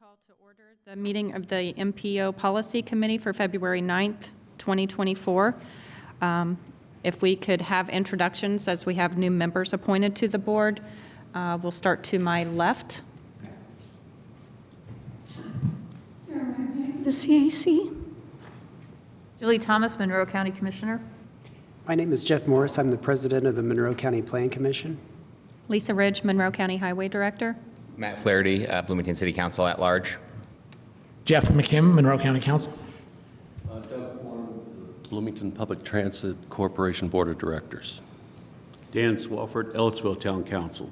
Call to order the meeting of the MPO Policy Committee for February 9th, 2024. If we could have introductions as we have new members appointed to the board. We'll start to my left. The CAC. Julie Thomas, Monroe County Commissioner. My name is Jeff Morris. I'm the president of the Monroe County Plan Commission. Lisa Ridge, Monroe County Highway Director. Matt Flaherty, Bloomington City Council at large. Jeff McKim, Monroe County Council. Doug Horn, Bloomington Public Transit Corporation Board of Directors. Dan Swafford, Ellisville Town Council.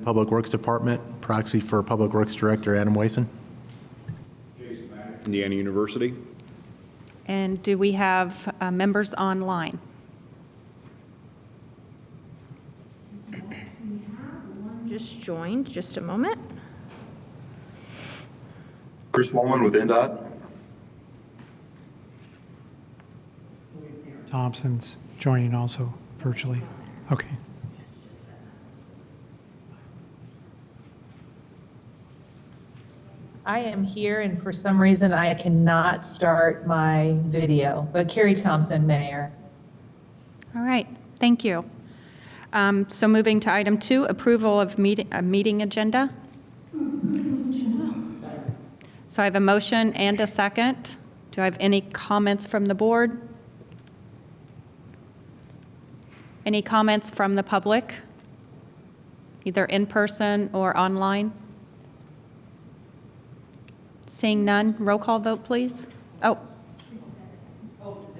Public Works Department, proxy for Public Works Director Adam Wason. Indiana University. And do we have members online? Just joined, just a moment. Chris Wallman with NDOT. Thompson's joining also virtually. Okay. I am here, and for some reason, I cannot start my video, but Carrie Thompson, Mayor. All right, thank you. So moving to item 2, approval of meeting agenda. So I have a motion and a second. Do I have any comments from the board? Any comments from the public, either in person or online? Seeing none, roll call vote, please. Oh.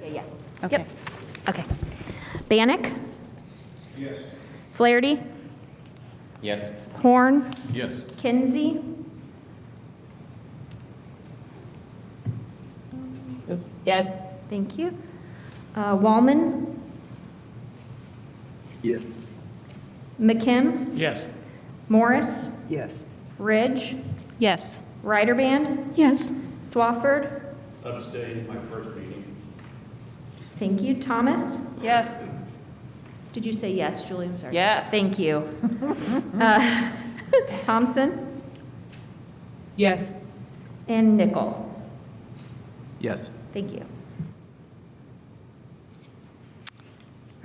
Yeah. Okay. Yep. Okay. Bannock? Yes. Flaherty? Yes. Horn? Yes. Kinsey? Yes. Thank you. Wallman? Yes. McKim? Yes. Morris? Yes. Ridge? Yes. Ryderband? Yes. Swafford? Abstain, my first meeting. Thank you. Thomas? Yes. Did you say yes, Julie? I'm sorry. Yes. Thank you. Thompson? Yes. And Nickel? Yes. Thank you.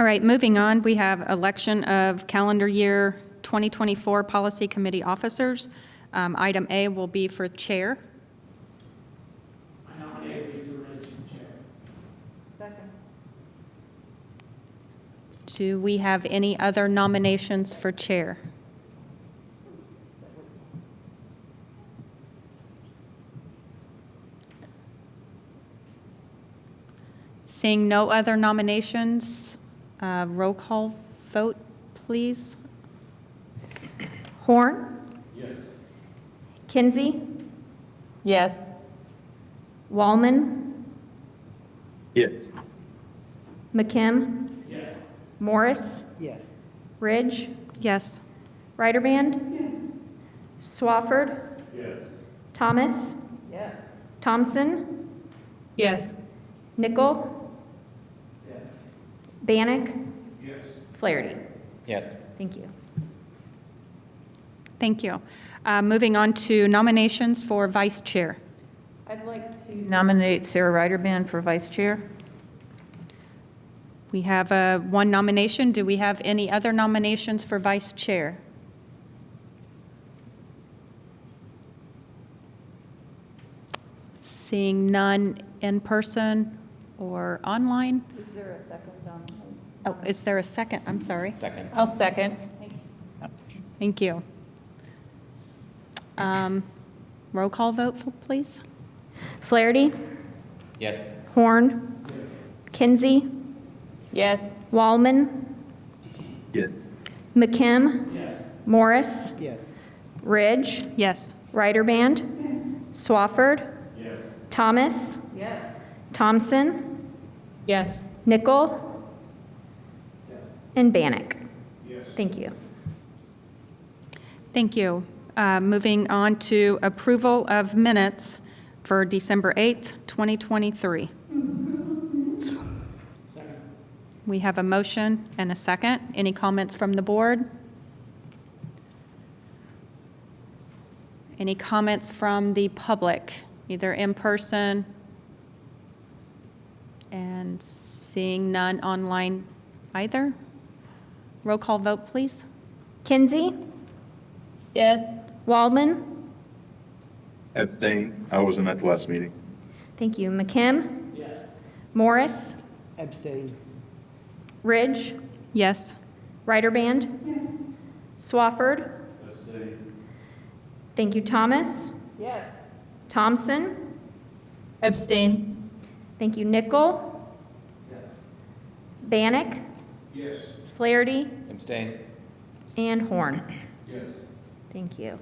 All right, moving on, we have election of calendar year 2024 Policy Committee officers. Item A will be for chair. I nominate Lisa Ridge, chair. Second. Do we have any other nominations for chair? Seeing no other nominations, roll call vote, please. Horn? Yes. Kinsey? Yes. Wallman? Yes. McKim? Yes. Morris? Yes. Ridge? Yes. Ryderband? Yes. Swafford? Yes. Thomas? Yes. Thompson? Yes. Nickel? Yes. Bannock? Yes. Flaherty? Yes. Thank you. Thank you. Moving on to nominations for vice chair. I'd like to nominate Sarah Ryderband for vice chair. We have one nomination. Do we have any other nominations for vice chair? Seeing none in person or online? Is there a second on? Oh, is there a second? I'm sorry. Second. I'll second. Thank you. Roll call vote, please. Flaherty? Yes. Horn? Kinsey? Yes. Wallman? Yes. McKim? Yes. Morris? Yes. Ridge? Yes. Ryderband? Yes. Swafford? Yes. Thomas? Yes. Thompson? Yes. Nickel? Yes. And Bannock? Yes. Thank you. Thank you. Moving on to approval of minutes for December 8th, 2023. We have a motion and a second. Any comments from the board? Any comments from the public, either in person and seeing none online either? Roll call vote, please. Kinsey, Yes. Waldman, Abstain. I wasn't at the last meeting. thank you. McKim? Morris, Abstain. Ridge, Yes. Ryderband? Swafford? Thank you. Thomas? Yes. Thompson? Abstain. Thank you. Nickel? Bannock? Flaherty? Abstain. And Horn? Thank you.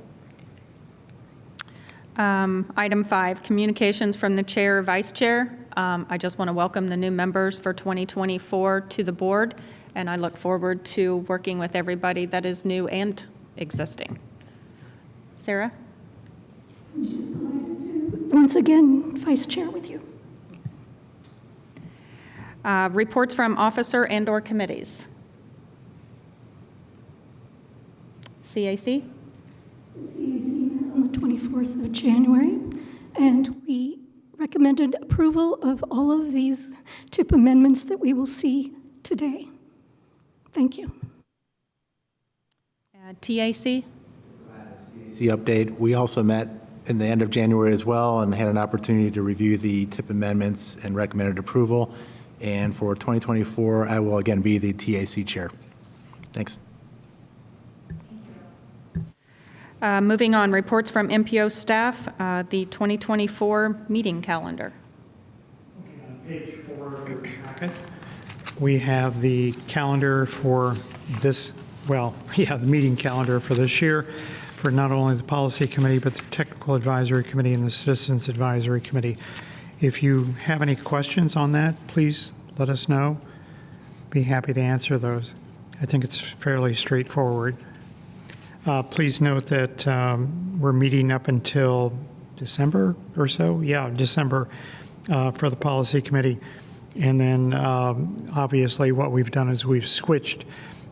Item 5, communications from the chair, vice chair. I just want to welcome the new members for 2024 to the board, and I look forward to working with everybody that is new and existing. Sarah? Once again, Vice Chair with you. Reports from officer and/or committees. CAC? The CAC met on the 24th of January, and we recommended approval of all of these TIP amendments that we will see today. Thank you. TAC? See update, we also met in the end of January as well and had an opportunity to review the TIP amendments and recommended approval. And for 2024, I will again be the TAC chair. Thanks. Moving on, reports from MPO staff, the 2024 meeting calendar. Page 4 of your packet, we have the calendar for this, the meeting calendar for this year for not only the policy committee, but the technical advisory committee and the citizens advisory committee. If you have any questions on that, please let us know. Be happy to answer those. I think it's fairly straightforward. Please note that we're meeting up until December or so. Yeah, December for the policy committee. And then obviously what we've done is we've switched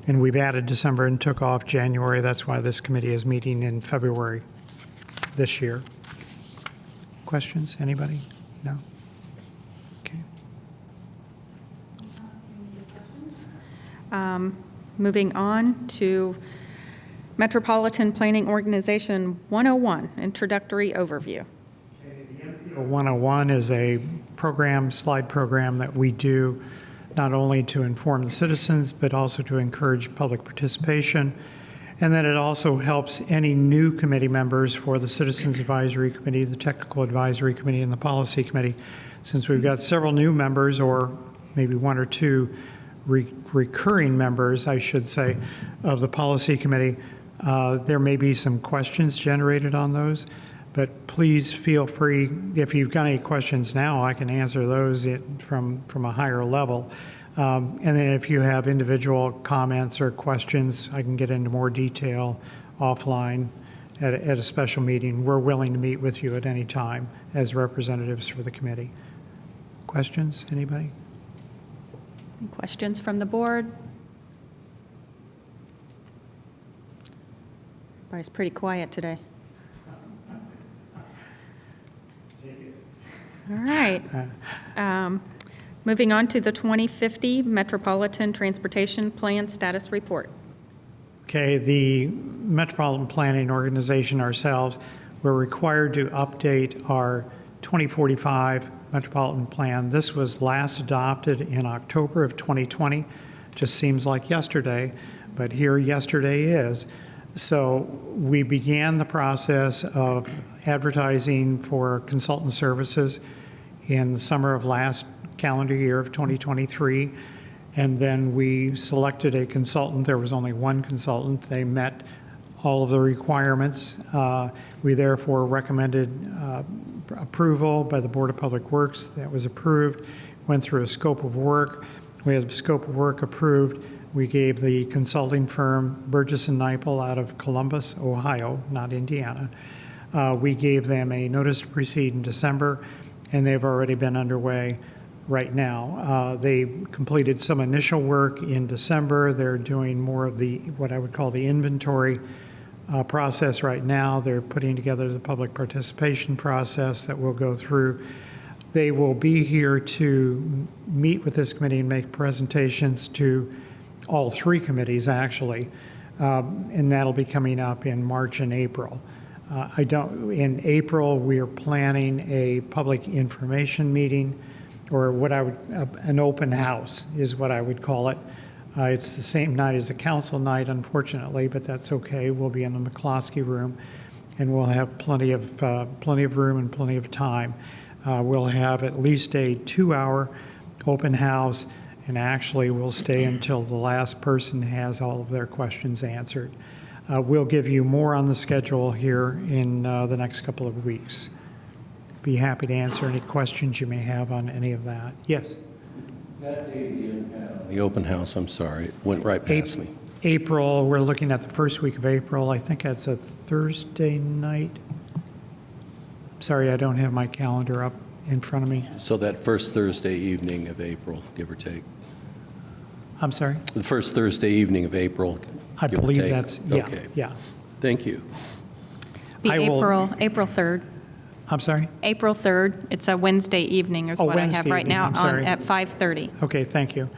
and we've added December and took off January. That's why this committee is meeting in February this year. Questions? Anybody? No? Okay. Moving on to Metropolitan Planning Organization 101, introductory overview. 101 is a slide program that we do not only to inform the citizens, but also to encourage public participation. And then it also helps any new committee members for the Citizens Advisory Committee, the Technical Advisory Committee, and the Policy Committee. Since we've got several new members, or maybe one or two recurring members, I should say, of the Policy Committee, there may be some questions generated on those. But please feel free, if you've got any questions now, I can answer those from a higher level. And then if you have individual comments or questions, I can get into more detail offline at a special meeting. We're willing to meet with you at any time as representatives for the committee. Questions, anybody? Any questions from the board? Everybody's pretty quiet today. All right. Moving on to the 2050 Metropolitan Transportation Plan Status Report. Okay, the Metropolitan Planning Organization ourselves, we're required to update our 2045 Metropolitan Plan. This was last adopted in October of 2020. Just seems like yesterday, but here yesterday is. So we began the process of advertising for consultant services in the summer of last calendar year of 2023. And then we selected a consultant. There was only one consultant. They met all of the requirements. We therefore recommended approval by the Board of Public Works. That was approved. Went through a scope of work. We had the scope of work approved. We gave the consulting firm Burgess & Nyepel out of Columbus, Ohio, not Indiana. We gave them a notice to proceed in December, and they've already been underway right now. They completed some initial work in December. They're doing more of the what I would call the inventory process right now. They're putting together the public participation process that we'll go through. They will be here to meet with this committee and make presentations to all three committees, actually, and that'll be coming up in March and April. In April, we are planning a public information meeting, or an open house is what I would call it. It's the same night as the council night, unfortunately, but that's okay. We'll be in the McCloskey room, and we'll have plenty of room and plenty of time. We'll have at least a 2-hour open house, and actually we'll stay until the last person has all of their questions answered. We'll give you more on the schedule here in the next couple of weeks. Be happy to answer any questions you may have on any of that. Yes? That date again, Pat, the open house, I'm sorry, it went right past me. April, we're looking at the first week of April. I think that's a Thursday night. Sorry, I don't have my calendar up in front of me. So that first Thursday evening of April, give or take. I'm sorry? The first Thursday evening of April, I give or believe take. that's, Okay. yeah. Thank you. Be I will- April 3rd. I'm sorry? April 3rd. It's a Wednesday evening is what I have Wednesday right evening, now I'm sorry. at 5:30. Okay, thank you.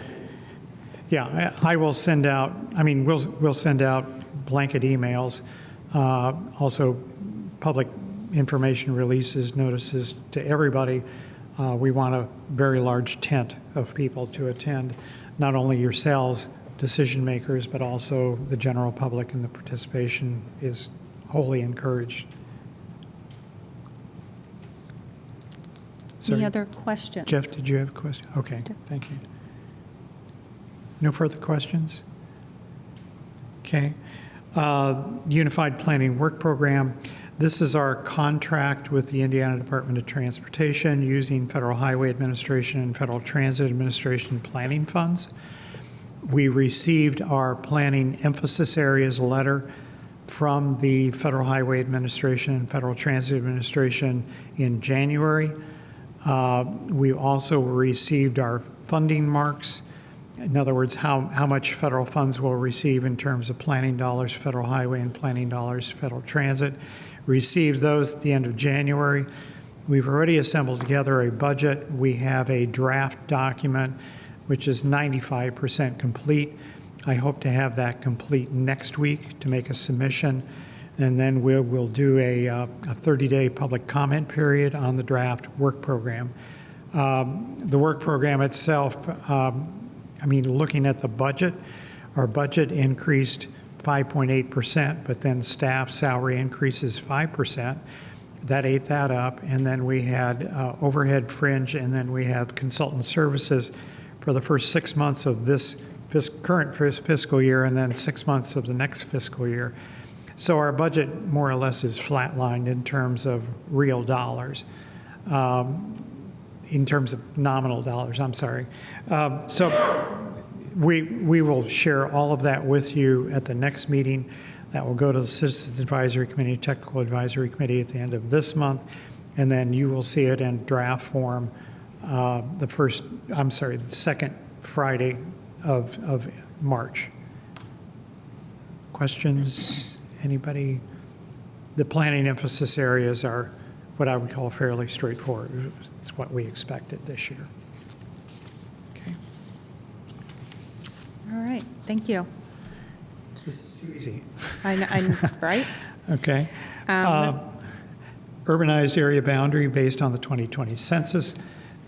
Yeah, I will send out, we'll send out blanket emails, also public information releases, notices to everybody. We want a very large tent of people to attend, not only yourselves, decision makers, but also the general public, and the participation is wholly encouraged. Any Sorry. other questions? Jeff, did you have a question? Okay, thank you. No further questions? Okay. Unified Planning Work Program. This is our contract with the Indiana Department of Transportation using Federal Highway Administration and Federal Transit Administration planning funds. We received our planning emphasis areas letter from the Federal Highway Administration and Federal Transit Administration in January. We also received our funding marks. In other words, how much federal funds we'll receive in terms of planning dollars, federal highway, and planning dollars, federal transit. Received those at the end of January. We've already assembled together a budget. We have a draft document, which is 95% complete. I hope to have that complete next week to make a submission. And then we'll do a 30-day public comment period on the draft work program. The work program itself, looking at the budget, our budget increased 5.8%, but then staff salary increases 5%. That ate that up. And then we had overhead fringe, and then we have consultant services for the first 6 months of this current fiscal year, and then 6 months of the next fiscal year. So our budget more or less is flatlined in terms of real dollars, in terms of nominal dollars, I'm sorry. So we will share all of that with you at the next meeting. That will go to the Citizens Advisory Committee, Technical Advisory Committee at the end of this month, and then you will see it in draft form the second Friday of March. Questions? Anybody? The planning emphasis areas are what I would call fairly straightforward. It's what we expected this year. Okay. All right, thank you. This is too easy. Right? Okay. Urbanized area boundary based on the 2020 census.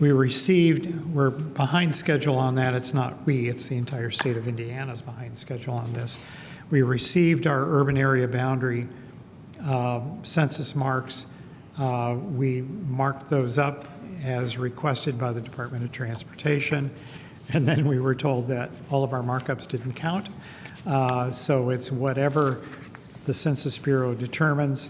We're behind schedule on that. It's not we, it's the entire state of Indiana's behind schedule on this. We received our urban area boundary census marks. We marked those up as requested by the Department of Transportation, and then we were told that all of our markups didn't count. So it's whatever the Census Bureau determined,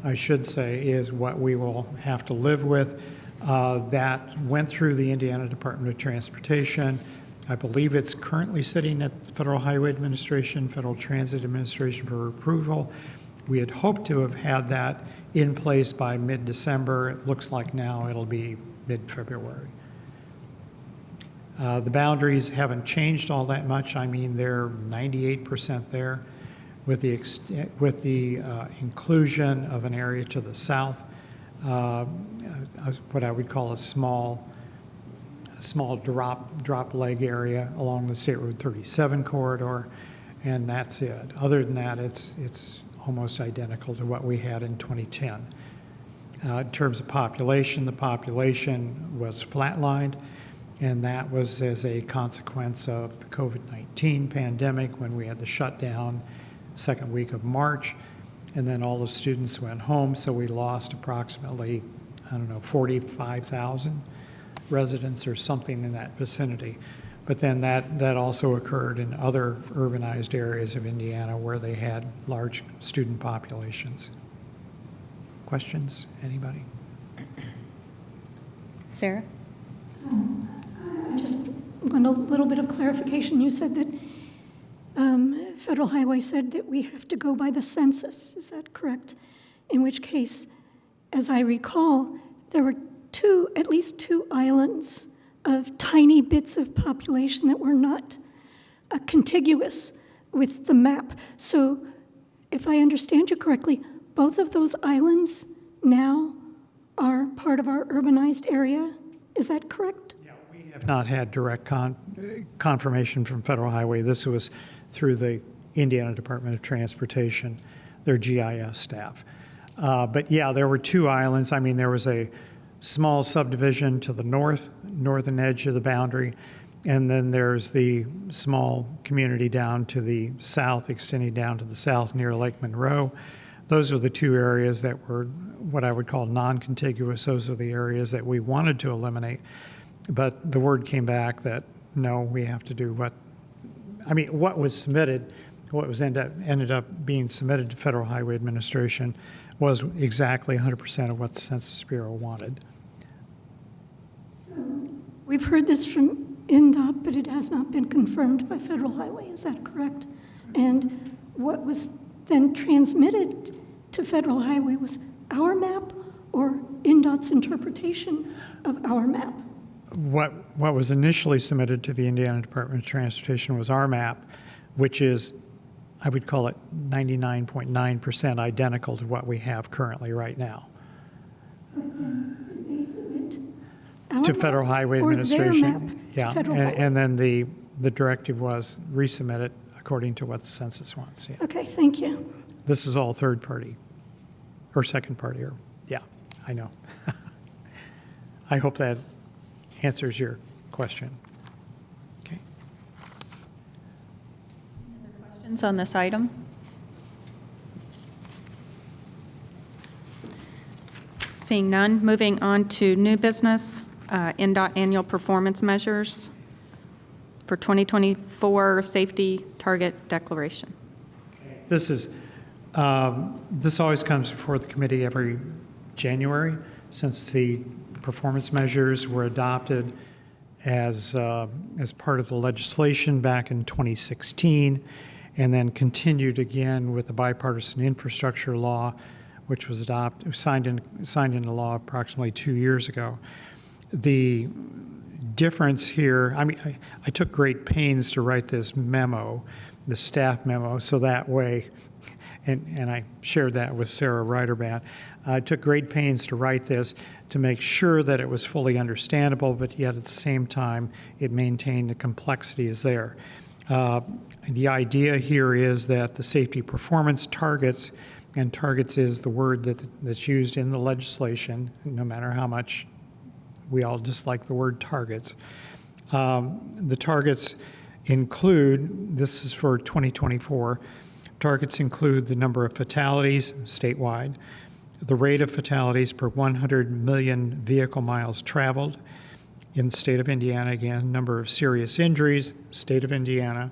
I should say, is what we will have to live with. That went through the Indiana Department of Transportation. I believe it's currently sitting at Federal Highway Administration, Federal Transit Administration for approval. We had hoped to have had that in place by mid-December. It looks like now it'll be mid-February. The boundaries haven't changed all that much. They're 98% there. with the inclusion of an area to the south, what I would call a small drop leg area along the State Road 37 corridor, and that's it. Other than that, it's almost identical to what we had in 2010. In terms of population, the population was flatlined, and that was as a consequence of the COVID-19 pandemic when we had the shutdown second week of March, and then all the students went home, so we lost approximately, 45,000 residents or something in that vicinity. But then that also occurred in other urbanized areas of Indiana where they had large student populations. Questions, anybody? Sarah? I just want a little bit of clarification. You said that Federal Highway said that we have to go by the census. Is that correct? In which case, as I recall, there were at least two islands of tiny bits of population that were not contiguous with the map. So if I understand you correctly, both of those islands now are part of our urbanized area. Is that correct? Yeah, we have not had direct confirmation from Federal Highway. This was through the Indiana Department of Transportation, their GIS staff. But yeah, there were two islands. I mean, there was a small subdivision to the northern edge of the boundary, and then there's the small community down to the south, extending down to the south near Lake Monroe. Those are the two areas that were what I would call non-contiguous. Those are the areas that we wanted to eliminate. But the word came back that, no, we have to do what was submitted, what was ended up being submitted to Federal Highway Administration was exactly 100% of what the Census Bureau wanted. We've heard this from INDOT, but it has not been confirmed by Federal Highway. Is that correct? And what was then transmitted to Federal Highway was our map or INDOT's interpretation of our map? What was initially submitted to the Indiana Department of Transportation was our map, which is, I would call it 99.9% identical to what we have currently right now. Did they submit our To map Federal Highway or Administration. their map to Yeah, Federal Highway? and then the directive was resubmit it according to what the census wants. Yeah. Okay, thank you. This is all third party or second party, or yeah, I know. I hope that answers your question. Okay. Questions on this item? Seeing none, moving on to new business, NDOT annual performance measures for 2024 safety target declaration. This always comes before the committee every January, since the performance measures were adopted as part of the legislation back in 2016, and then continued again with the bipartisan infrastructure law, which was signed into law approximately 2 years ago. The difference here, I took great pains to write this memo, the staff memo, so that way, and I shared that with Sarah Reiterband. I took great pains to write this to make sure that it was fully understandable, but yet at the same time, it maintained the complexity is there. The idea here is that the safety performance targets, and targets is the word that's used in the legislation, no matter how much we all dislike the word targets. The targets include, this is for 2024, targets include the number of fatalities statewide, the rate of fatalities per 100 million vehicle miles traveled in the state of Indiana, again, number of serious injuries, state of Indiana,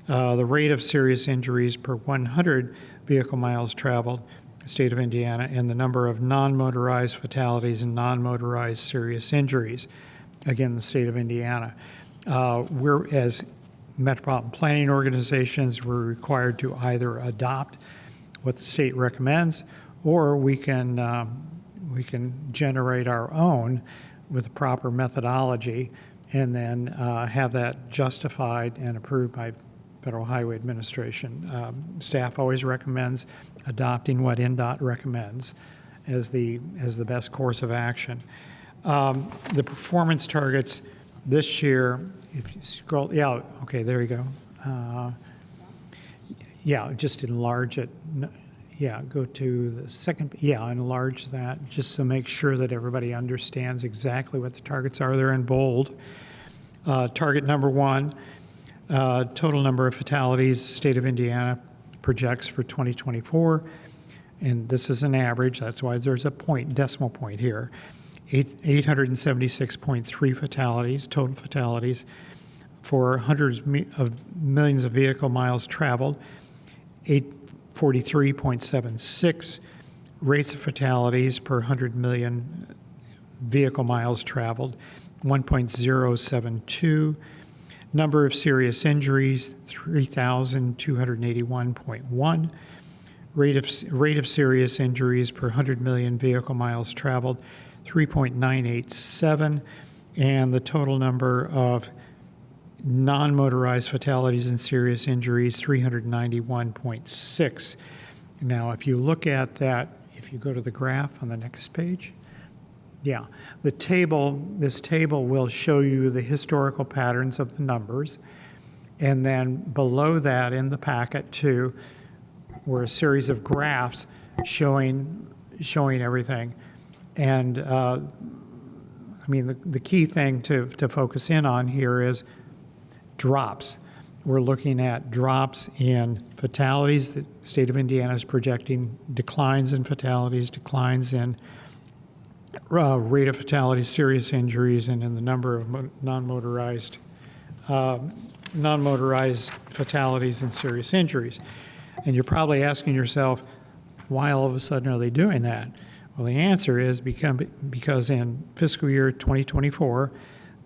the rate of serious injuries per 100 vehicle miles traveled, state of Indiana, and the number of non-motorized fatalities and non-motorized serious injuries, again, the state of Indiana. We're, as metropolitan planning organizations, we're required to either adopt what the state recommends, or we can generate our own with a proper methodology, and then have that justified and approved by Federal Highway Administration. Staff always recommends adopting what NDOT recommends as the best course of action. The performance targets this year, if you scroll, yeah, okay, there you go. Yeah, just enlarge it. Yeah, go to the second, yeah, enlarge that, just to make sure that everybody understands exactly what the targets are. They're in bold. Target number 1, total number of fatalities, state of Indiana projects for 2024, and this is an average, that's why there's a decimal point here. 876.3 fatalities, total fatalities, for hundreds of millions of vehicle miles traveled. 843.76 rates of fatalities per 100 million vehicle miles traveled. 1.072. Number of serious injuries, 3,281.1. Rate of serious injuries per 100 million vehicle miles traveled, 3.987. And the total number of non-motorized fatalities and serious injuries, 391.6. Now, if you look at that, if you go to the graph on the next page, yeah, this table will show you the historical patterns of the numbers. And then below that in the packet too, were a series of graphs showing everything. And I mean, the key thing to focus in on here is drops. We're looking at drops in fatalities. The state of Indiana is projecting declines in fatalities, declines in rate of fatalities, serious injuries, and in the number of non-motorized fatalities and serious injuries. And you're probably asking yourself, why all of a sudden are they doing that? Well, the answer is because in fiscal year 2024,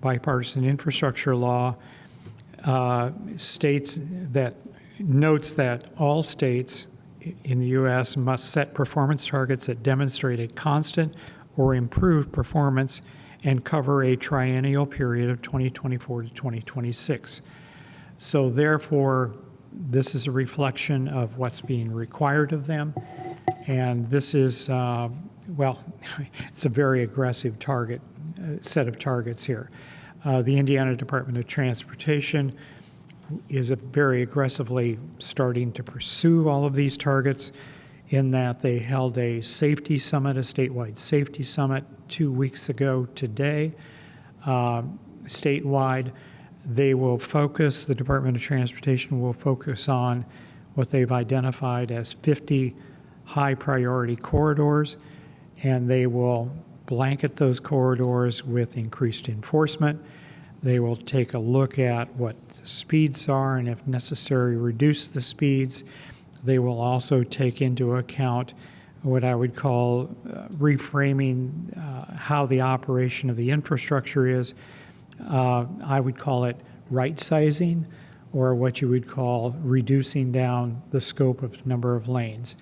bipartisan infrastructure law notes that all states in the U.S. must set performance targets that demonstrate a constant or improved performance and cover a triennial period of 2024 to 2026. So therefore, this is a reflection of what's being required of them. And this is, well, it's a very aggressive set of targets here. The Indiana Department of Transportation is very aggressively starting to pursue all of these targets, in that they held a safety summit, a statewide safety summit 2 weeks ago today. Statewide, the Department of Transportation will focus on what they've identified as 50 high priority corridors, and they will blanket those corridors with increased enforcement. They will take a look at what the speeds are, and if necessary, reduce the speeds. They will also take into account what I would call reframing how the operation of the infrastructure is. I would call it right-sizing, or what you would call reducing down the scope of number of lanes.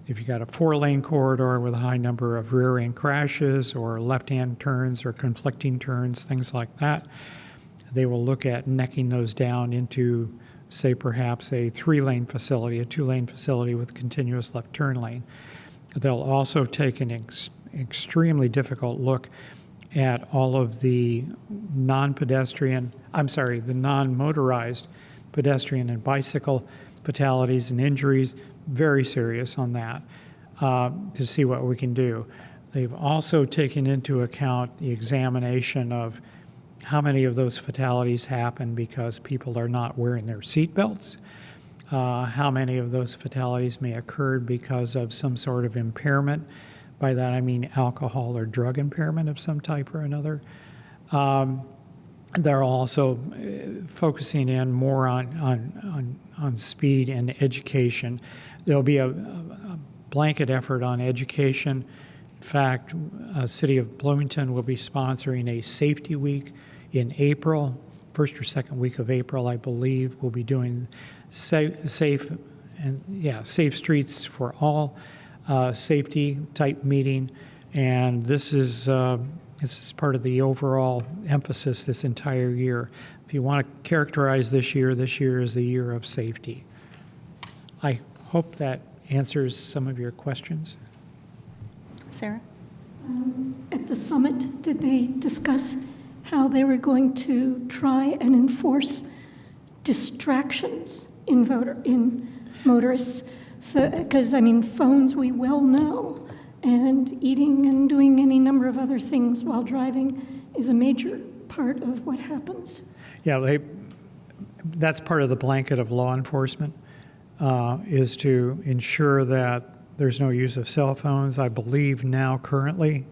If you've got a 4-lane corridor with a high number of rear-end crashes or left-hand turns or conflicting turns, things like that, they will look at necking those down into, say, perhaps a 3-lane facility, a 2-lane facility with a continuous left turn lane. They'll also take an extremely difficult look at all of the non-motorized pedestrian and bicycle fatalities and injuries, very serious on that, to see what we can do. They've also taken into account the examination of how many of those fatalities happen because people are not wearing their seatbelts, how many of those fatalities may occur because of some sort of impairment. By that I mean alcohol or drug impairment of some type or another. They're also focusing in more on speed and education. There'll be a blanket effort on education. In fact, City of Bloomington will be sponsoring a safety week in April, first or second week of April, I believe. We'll be doing safe streets for all, safety type meeting, and this is part of the overall emphasis this entire year. if you want to characterize this year is the year of safety. I hope that answers some of your questions. Sarah? At the summit, did they discuss how they were going to try and enforce distractions in motorists? So, because I mean, phones we well know, and eating and doing any number of other things while driving is a major part of what happens. Yeah, that's part of the blanket of law enforcement, is to ensure that there's no use of cell phones. I believe now currently,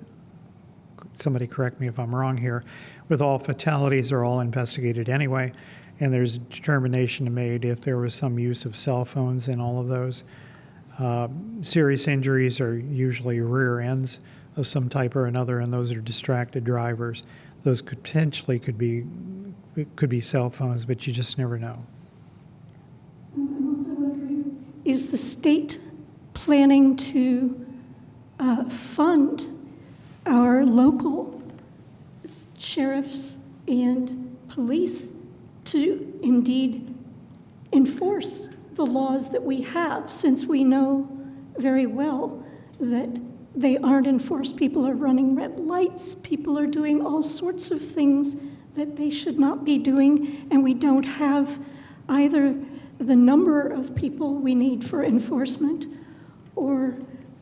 somebody correct me if I'm wrong here, with all fatalities are all investigated anyway, and there's determination made if there was some use of cell phones in all of those. Serious injuries are usually rear ends of some type or another, and those are distracted drivers. Those potentially could be cell phones, but you just never know. I'm also wondering, is the state planning to fund our local sheriffs and police to indeed enforce the laws that we have, since we know very well that they aren't enforced? People are running red lights, people are doing all sorts of things that they should not be doing, and we don't have either the number of people we need for enforcement or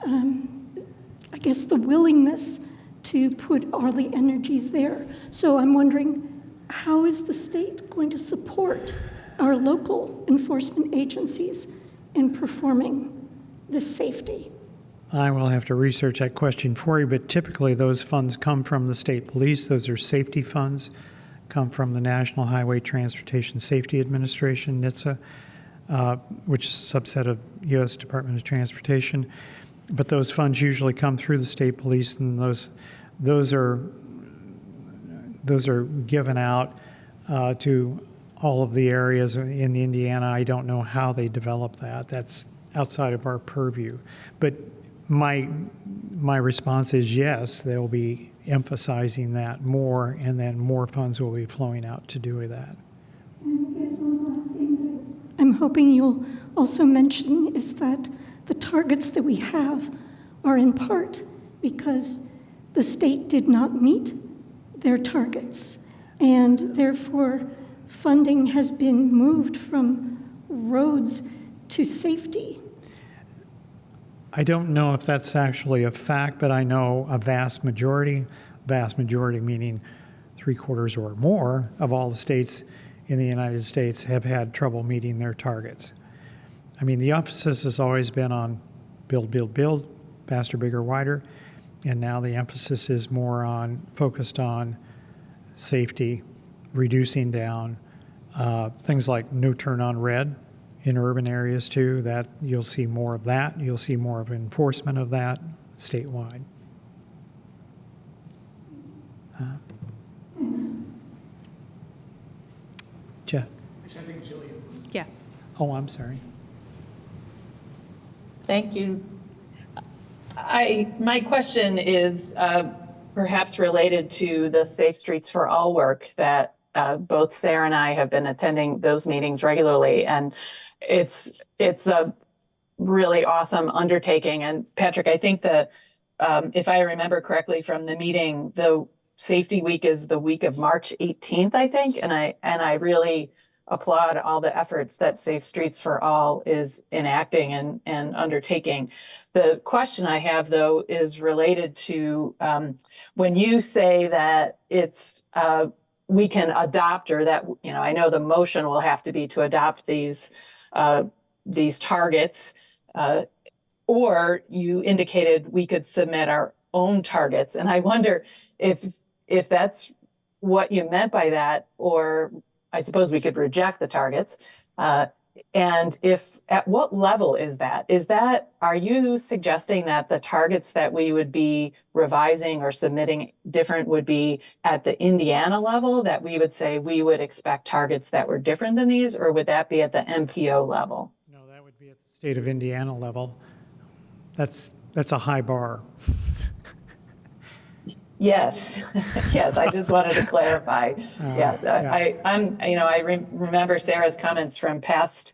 I guess the willingness to put all the energies there. So I'm wondering, how is the state going to support our local enforcement agencies in performing this safety? I will have to research that question for you, but typically those funds come from the state police. Those are safety funds, come from the National Highway Transportation Safety Administration, NHTSA, which is a subset of U.S. Department of Transportation. But those funds usually come through the state police, and those are given out to all of the areas in Indiana. I don't know how they develop that. That's outside of our purview. But my response is yes, they'll be emphasizing that more, and then more funds will be flowing out to do that. And I guess one last thing that I'm hoping you'll also mention is that the targets that we have are in part because the state did not meet their targets, and therefore funding has been moved from roads to safety. I don't know if that's actually a fact, but I know a vast majority meaning 3/4 or more of all the states in the United States have had trouble meeting their targets. I mean, the emphasis has always been on build, faster, bigger, wider, and now the emphasis is more focused on safety, reducing down, things like no turn on red in urban areas too. That you'll see more of that. You'll see more of enforcement of that statewide. Jeff? Yeah. Oh, I'm sorry. Thank you. My question is perhaps related to the Safe Streets for All work that both Sarah and I have been attending those meetings regularly, and it's a really awesome undertaking. And Patrick, I think that if I remember correctly from the meeting, the Safety Week is the week of March 18th, I think, and I really applaud all the efforts that Safe Streets for All is enacting and undertaking. The question I have, though, is related to when you say that it's we can adopt, or that, I know the motion will have to be to adopt these targets, or you indicated we could submit our own targets, and I wonder if that's what you meant by that, or I suppose we could reject the targets. And at what level is that? Are you suggesting that the targets that we would be revising or submitting different would be at the Indiana level, that we would say we would expect targets that were different than these, or would that be at the MPO level? No, that would be at the state of Indiana level. That's a high bar. Yes, yes, I just wanted to clarify. Yes, yeah. I remember Sarah's comments from past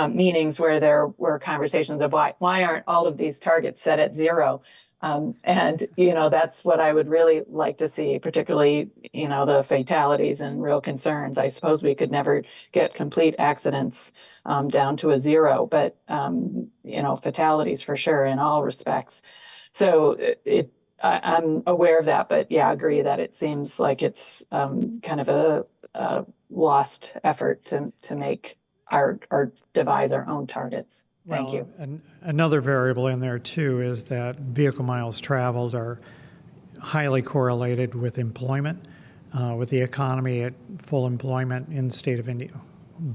meetings where there were conversations of why aren't all of these targets set at zero? And, that's what I would really like to see, particularly, the fatalities and real concerns. I suppose we could never get complete accidents down to a zero, but, fatalities for sure in all respects. So I'm aware of that, but yeah, I agree that it seems like it's kind of a lost effort to make our devise our own targets. Thank you. And another variable in there too is that vehicle miles traveled are highly correlated with employment, with the economy at full employment in the state of India.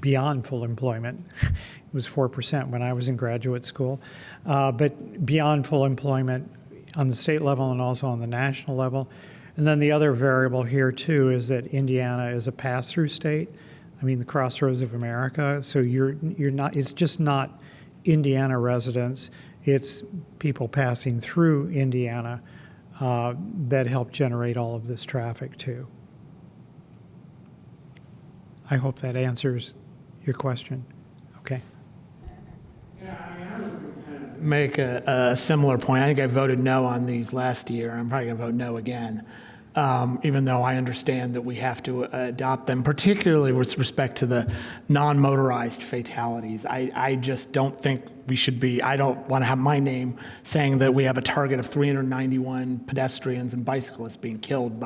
Beyond full employment, it was 4% when I was in graduate school, but beyond full employment on the state level and also on the national level. And then the other variable here too is that Indiana is a pass-through state. I mean, the crossroads of America. So you're not. It's just not Indiana residents, it's people passing through Indiana that help generate all of this traffic too. I hope that answers your question. Okay. Make a similar point. I think I voted no on these last year. I'm probably going to vote no again, even though I understand that we have to adopt them, particularly with respect to the non-motorized fatalities. I just don't think we should be, I don't want to have my name saying that we have a target of 391 pedestrians and bicyclists being killed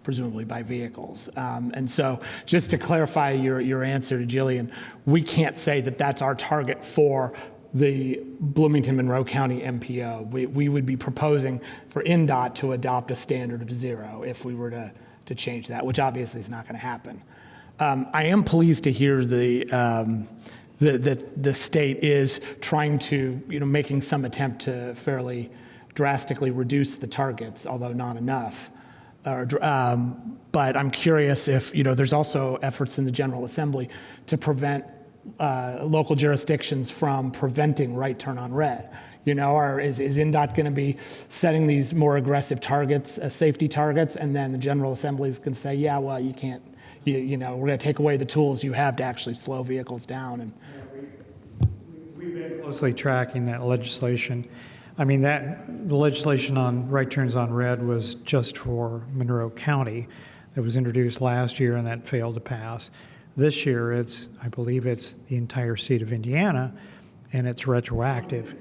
presumably by vehicles. And so just to clarify your answer to Jillian, we can't say that that's our target for the Bloomington-Monroe County MPO. We would be proposing for INDOT to adopt a standard of zero if we were to change that, which obviously is not going to happen. I am pleased to hear that the state is trying to, making some attempt to fairly drastically reduce the targets, although not enough. But I'm curious if, there's also efforts in the General Assembly to prevent local jurisdictions from preventing right turn on red. Or is INDOT going to be setting these more aggressive targets, safety targets, and then the General Assembly is going to say, yeah, well, you can't, we're going to take away the tools you have to actually slow vehicles down. And we've been closely tracking that legislation. I mean, the legislation on right turns on red was just for Monroe County. That was introduced last year, and that failed to pass. This year, I believe it's the entire state of Indiana, and it's retroactive.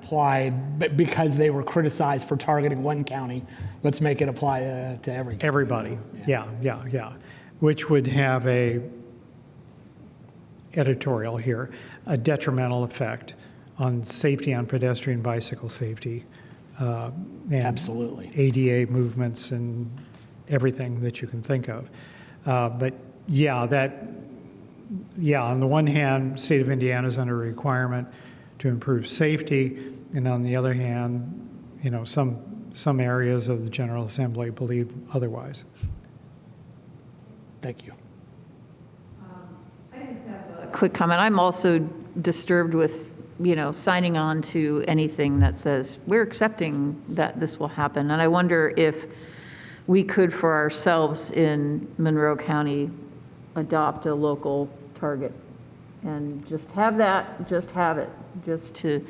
Applied because they were criticized for targeting one county. Let's make it apply to every county. Everybody, yeah. Which would have a editorial here, a detrimental effect on safety, on pedestrian bicycle safety. And absolutely. ADA movements and everything that you can think of. But on the one hand, state of Indiana is under a requirement to improve safety, and on the other hand, some areas of the General Assembly believe otherwise. Thank you. I just have a quick comment. I'm also disturbed with, signing on to anything that says we're accepting that this will happen. And I wonder if we could, for ourselves in Monroe County, adopt a local target and just have it, just to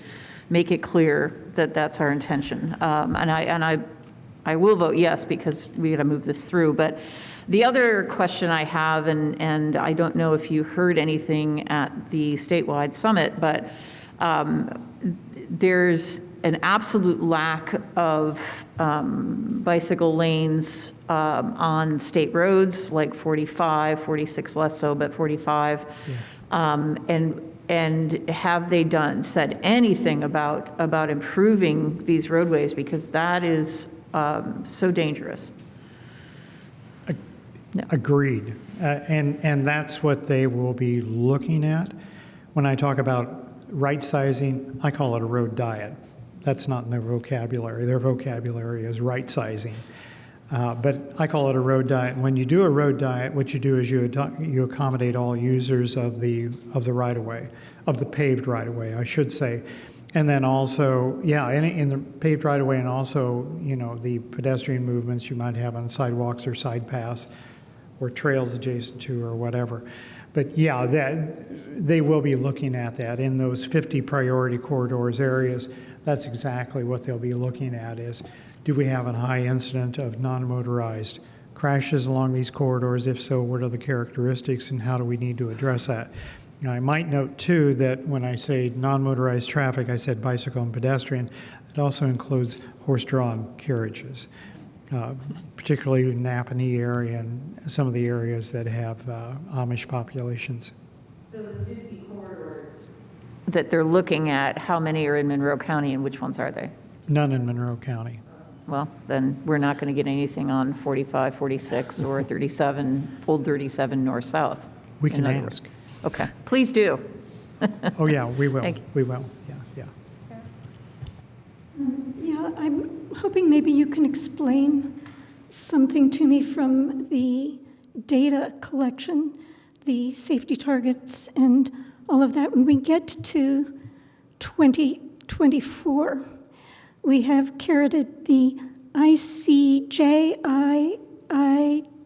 make it clear that that's our intention. And I will vote yes because we got to move this through. But the other question I have, and I don't know if you heard anything at the statewide summit, but there's an absolute lack of bicycle lanes on state roads like 45, 46 less so, but 45. Yeah. And have they said anything about improving these roadways, because that is so dangerous? No. Agreed. And that's what they will be looking at. When I talk about right sizing, I call it a road diet. That's not in their vocabulary. Their vocabulary is right sizing. But I call it a road diet. When you do a road diet, what you do is you accommodate all users of the right-of-way, of the paved right-of-way, I should say. And then also, yeah, in the paved right-of-way, and also, the pedestrian movements you might have on sidewalks or side paths or trails adjacent to or whatever. But yeah, they will be looking at that in those 50 priority corridors areas. That's exactly what they'll be looking at is, do we have a high incident of non-motorized crashes along these corridors? If so, what are the characteristics and how do we need to address that? Now, I might note, too, that when I say non-motorized traffic, I said bicycle and pedestrian. It also includes horse-drawn carriages, particularly in the Napanee area and some of the areas that have Amish populations. So the 50 corridors that they're looking at, how many are in Monroe County and which ones are they? None in Monroe County. Well, then we're not going to get anything on 45, 46, or 37, Old 37 north-south. We can ask. Okay, please do. Oh, yeah, we will. Thank you. We will, yeah. Yeah, I'm hoping maybe you can explain something to me from the data collection, the safety targets and all of that. When we get to 2024, we have carroted the ICJII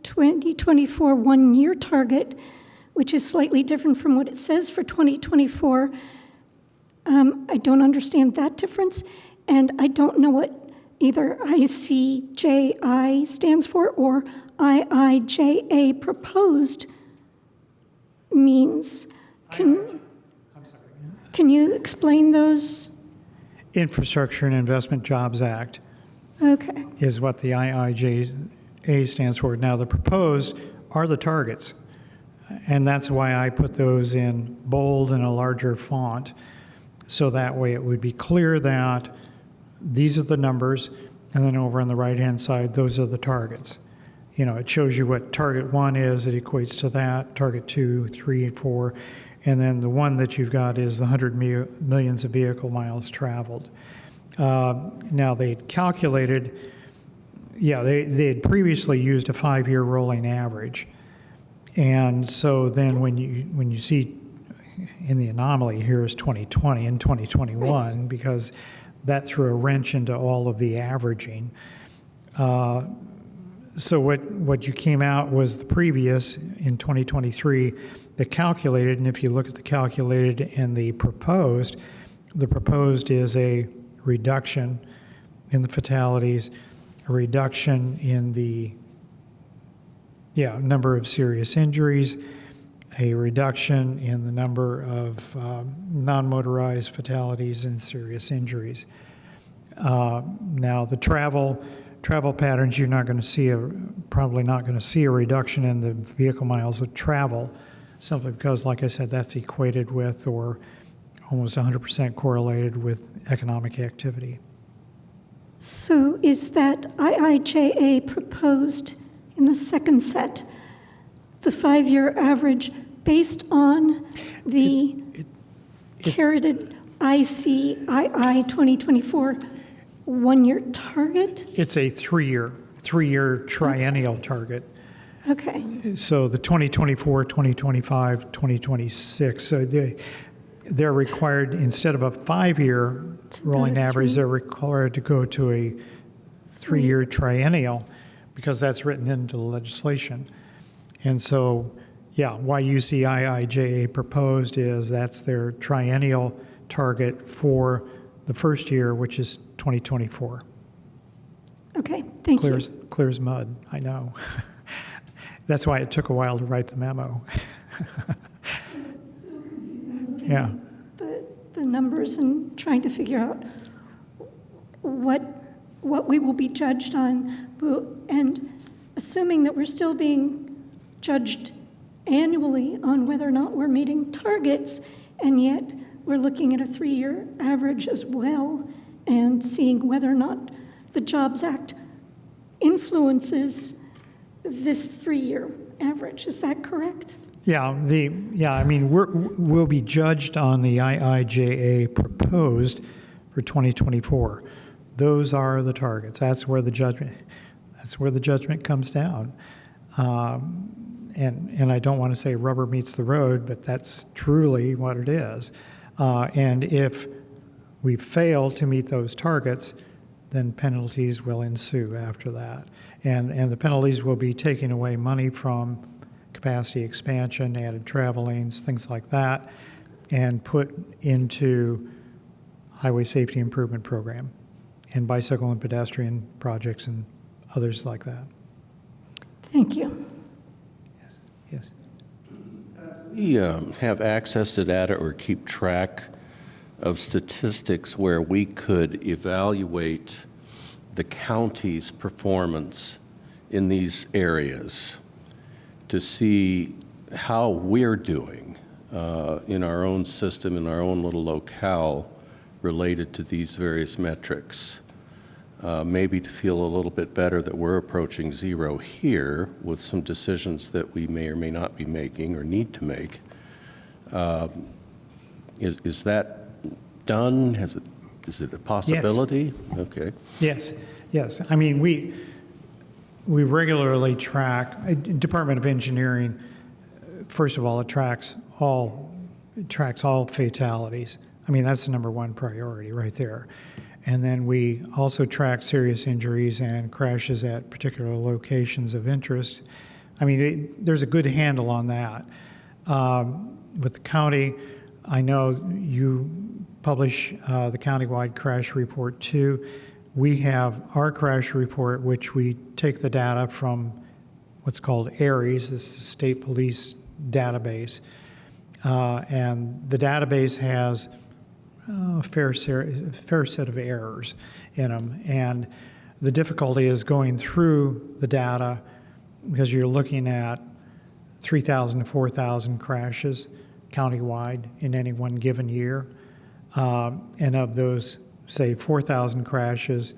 2024 one-year target, which is slightly different from what it says for 2024. I don't understand that difference, and I don't know what either ICJI stands for or IIJA proposed means. Can you explain those? Infrastructure and Investment Jobs Act Okay. is what the IIJA stands for. Now, the proposed are the targets, and that's why I put those in bold and a larger font, so that way it would be clear that these are the numbers, and then over on the right-hand side, those are the targets. It shows you what target 1 is, it equates to that, target 2, 3, 4, and then the one that you've got is the 100 millions of vehicle miles traveled. Now, they calculated, they had previously used a 5-year rolling average. And so then when you see in the anomaly here is 2020 and 2021, because that threw a wrench into all of the averaging. So what you came out was the previous in 2023, the calculated, and if you look at the calculated and the proposed is a reduction in the fatalities, a reduction in the number of serious injuries, a reduction in the number of non-motorized fatalities and serious injuries. Now, the travel patterns, you're not going to see probably not going to see a reduction in the vehicle miles of travel, simply because, like I said, that's equated with or almost 100% correlated with economic activity. So is that IIJA proposed in the second set, the 5-year average based on the carroted ICII 2024 one-year target? It's a three-year triennial target. Okay. So the 2024, 2025, 2026. So they're required, instead of a 5-year rolling average, they're required to go to a 3-year triennial, because that's written into the legislation. And so, why you see IIJA proposed is that's their triennial target for the first year, which is 2024. Okay, thank you. Clear as mud, I know. That's why it took a while to write the memo. Yeah. The numbers and trying to figure out what we will be judged on, and assuming that we're still being judged annually on whether or not we're meeting targets, and yet we're looking at a 3-year average as well and seeing whether or not the Jobs Act influences this 3-year average. Is that correct? We'll be judged on the IIJA proposed for 2024. Those are the targets. That's where the judgment comes down. And I don't want to say rubber meets the road, but that's truly what it is. And if we fail to meet those targets, then penalties will ensue after that. And the penalties will be taking away money from capacity expansion, added travel lanes, things like that, and put into highway safety improvement program and bicycle and pedestrian projects and others like that. Thank you. Yes. We have access to data or keep track of statistics where we could evaluate the county's performance in these areas to see how we're doing in our own system, in our own little locale related to these various metrics. Maybe to feel a little bit better that we're approaching zero here with some decisions that we may or may not be making or need to make. Is that done? Is it a possibility? Yes. Okay. Yes. I mean, we regularly track, Department of Engineering, first of all, it tracks all fatalities. I mean, that's the number one priority right there. And then we also track serious injuries and crashes at particular locations of interest. I mean, there's a good handle on that. With the county, I know you publish the countywide crash report too. We have our crash report, which we take the data from what's called ARIES, this is the state police database. And the database has a fair set of errors in them. And the difficulty is going through the data because you're looking at 3,000 to 4,000 crashes countywide in any one given year. And of those, say, 4,000 crashes,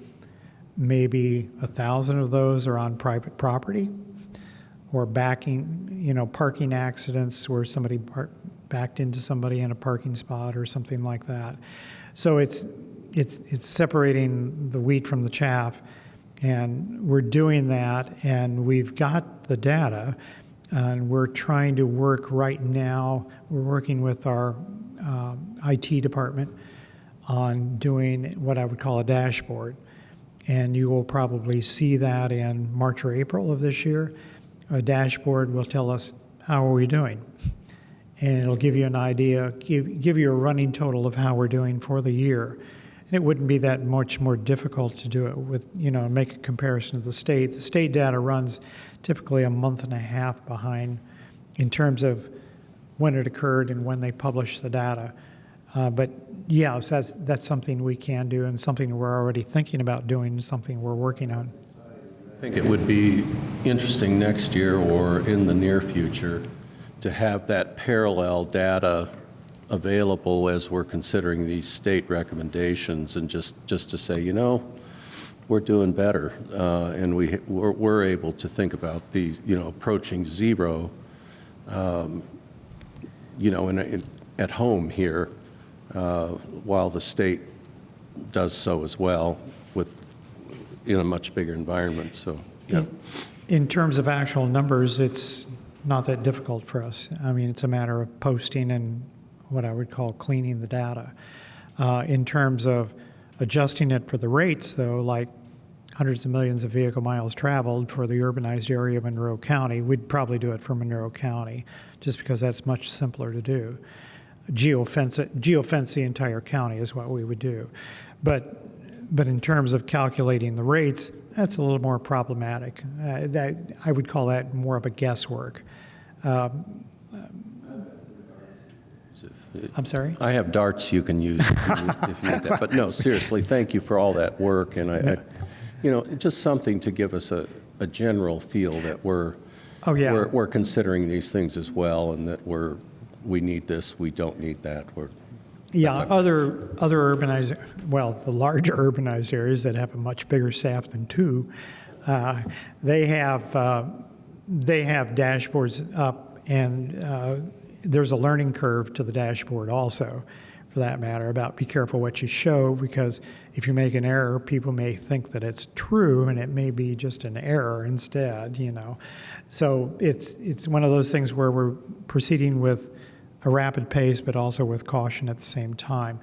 maybe 1,000 of those are on private property or parking accidents where somebody backed into somebody in a parking spot or something like that. So it's separating the wheat from the chaff, and we're doing that, and we've got the data, and we're trying to work right now. We're working with our IT department on doing what I would call a dashboard, and you will probably see that in March or April of this year. A dashboard will tell us how are we doing. And it'll give you an idea, give you a running total of how we're doing for the year. And it wouldn't be that much more difficult to do it with, make a comparison to the state. The state data runs typically a month and a half behind in terms of when it occurred and when they publish the data. But yeah, so that's something we can do and something we're already thinking about doing and something we're working on. I think it would be interesting next year or in the near future to have that parallel data available as we're considering these state recommendations, and just to say, we're doing better, and we're able to think about these, approaching zero, at home here, while the state does so as well in a much bigger environment. So, yeah. In terms of actual numbers, it's not that difficult for us. I mean, it's a matter of posting and what I would call cleaning the data. In terms of adjusting it for the rates, though, like hundreds of millions of vehicle miles traveled for the urbanized area of Monroe County, we'd probably do it for Monroe County, just because that's much simpler to do. Geofence the entire county is what we would do. But in terms of calculating the rates, that's a little more problematic. I would call that more of a guesswork. I'm sorry? I have darts you can use if you need that. But no, seriously, thank you for all that work. And, just something to give us a general feel that we're considering these things as well, and that we need this, we don't need that. Other urbanized, the larger urbanized areas that have a much bigger staff than two, they have dashboards up, and there's a learning curve to the dashboard also, for that matter, about be careful what you show, because if you make an error, people may think that it's true, and it may be just an error instead, So it's one of those things where we're proceeding with a rapid pace, but also with caution at the same time.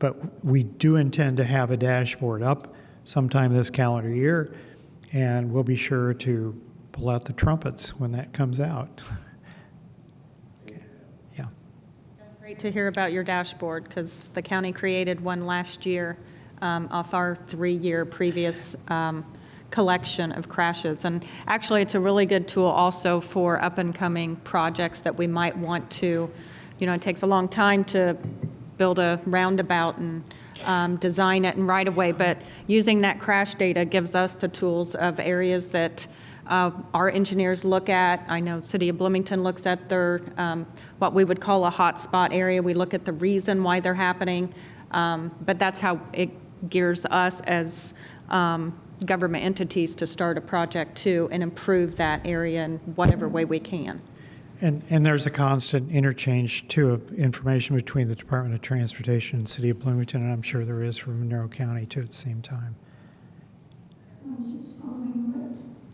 But we do intend to have a dashboard up sometime this calendar year, and we'll be sure to pull out the trumpets when that comes out. Yeah. Great to hear about your dashboard, because the county created one last year off our 3-year previous collection of crashes. And actually, it's a really good tool also for up-and-coming projects that we might want to, it takes a long time to build a roundabout and design it and right away, but using that crash data gives us the tools of areas that our engineers look at. I know City of Bloomington looks at their, what we would call a hotspot area. We look at the reason why they're happening, but that's how it gears us as government entities to start a project too and improve that area in whatever way we can. And there's a constant interchange, too, of information between the Department of Transportation and City of Bloomington, and I'm sure there is from Monroe County, too, at the same time. Just following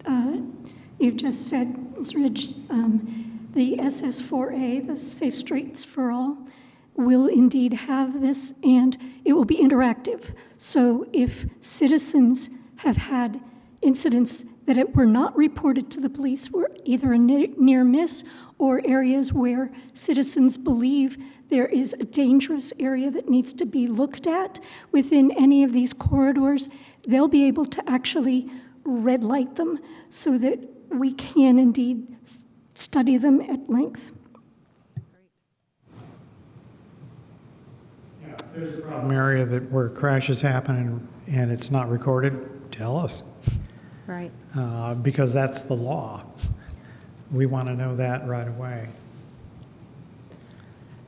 what you've just said, Ms. Ridge, the SS4A, the Safe Streets for All, will indeed have this, and it will be interactive. So if citizens have had incidents that were not reported to the police, were either a near miss or areas where citizens believe there is a dangerous area that needs to be looked at within any of these corridors, they'll be able to actually red light them so that we can indeed study them at length. Yeah, if there's a problem area where crashes happen and it's not recorded, tell us. Right. Because that's the law. We want to know that right away.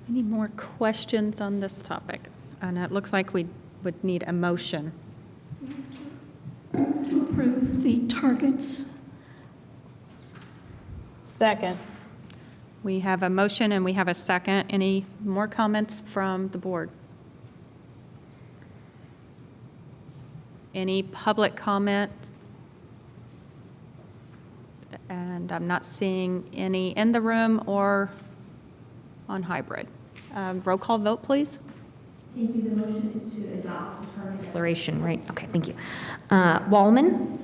Any more questions on this topic? And it looks like we would need a motion. Move to approve the targets. Second. We have a motion and we have a second. Any more comments from the board? Any public comment? And I'm not seeing any in the room or on hybrid. Roll call vote, please. Thank you. The motion is to adopt the target declaration, right? Okay, thank you. Wallman?